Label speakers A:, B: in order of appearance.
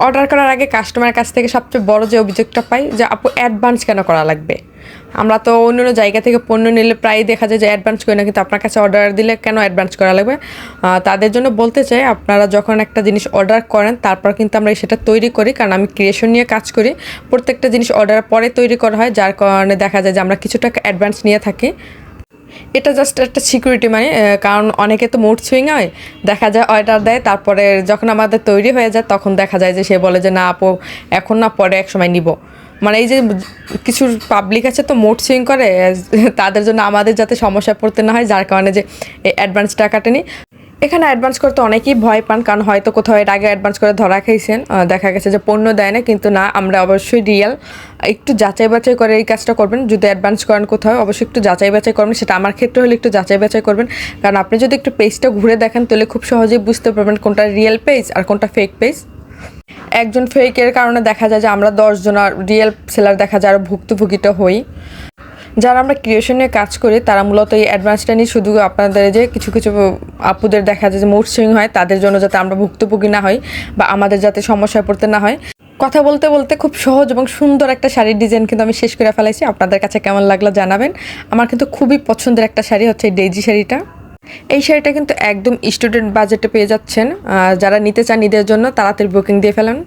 A: Order করার আগে কাস্টমারের কাছ থেকে সবচেয়ে বড় যে অভিযোগটা পাই যে আপু অ্যাডভান্স কেন করা লাগবে। আমরা তো অন্য জায়গা থেকে পণ্য নিলে প্রায় দেখা যায় যে অ্যাডভান্স করি না, কিন্তু আপনার কাছে অর্ডার দিলে কেন অ্যাডভান্স করা লাগবে। তাদের জন্য বলতে চাই, আপনারা যখন একটা জিনিস অর্ডার করেন তারপর কিন্তু আমরা সেটা তৈরি করি, কারণ আমি ক্রিয়েশন নিয়ে কাজ করি। প্রত্যেকটা জিনিস অর্ডারের পরে তৈরি করা হয়, যার কারণে দেখা যায় যে আমরা কিছু টাকা অ্যাডভান্স নিয়ে থাকি। এটা জাস্ট একটা সিকিউরিটি মানে, কারণ অনেকে তো মুড সুইং হয়, দেখা যায় অর্ডার দেয়, তারপরে যখন আমাদের তৈরি হয়ে যায় তখন দেখা যায় যে সে বলে যে না আপু এখন না, পরে এক সময় নিব। মানে এই যে কিছু পাবলিক আছে তো মুড সুইং করে, তাদের জন্য আমাদের যাতে সমস্যা পড়তে না হয়, যার কারণে যে এই অ্যাডভান্স টাকাটা নিই। এখানে অ্যাডভান্স করতে অনেকেই ভয় পান, কারণ হয়তো কোথাও এর আগে অ্যাডভান্স করে ধরা খাইছেন, দেখা গেছে যে পণ্য দেয় না। কিন্তু না, আমরা অবশ্যই রিয়েল, একটু যাচাই বাছাই করে এই কাজটা করবেন। যদি অ্যাডভান্স করেন কোথাও, অবশ্যই একটু যাচাই বাছাই করবেন। সেটা আমার ক্ষেত্রে হলে একটু যাচাই বাছাই করবেন, কারণ আপনি যদি একটু পেজটা ঘুরে দেখেন তাহলে খুব সহজেই বুঝতে পারবেন কোনটা রিয়েল পেজ আর কোনটা ফেক পেজ। একজন ফেকের কারণে দেখা যায় যে আমরা 10 জন, আর রিয়েল সেলার দেখা যায় আরও ভুক্তভোগীটা হই। যারা আমরা ক্রিয়েশনে কাজ করি তারা মূলত এই অ্যাডভান্সটা নিয়ে শুধু আপনাদের যে কিছু কিছু আপুদের দেখা যায় যে মুড সুইং হয়, তাদের জন্য যাতে আমরা ভুক্তভোগী না হই বা আমাদের যাতে সমস্যায় পড়তে না হয়। কথা বলতে বলতে খুব সহজ এবং সুন্দর একটা শাড়ির ডিজাইন কিন্তু আমি শেষ করে ফেলাইছি। আপনাদের কাছে কেমন লাগলো জানাবেন। আমার কিন্তু খুবই পছন্দের একটা শাড়ি হচ্ছে এই ডেইজি শাড়িটা। এই শাড়িটা কিন্তু একদম স্টুডেন্ট বাজেটে পেয়ে যাচ্ছেন। যারা নিতে চান ঈদের জন্য তাড়াতাড়ি বুকিং দিয়ে ফেলেন।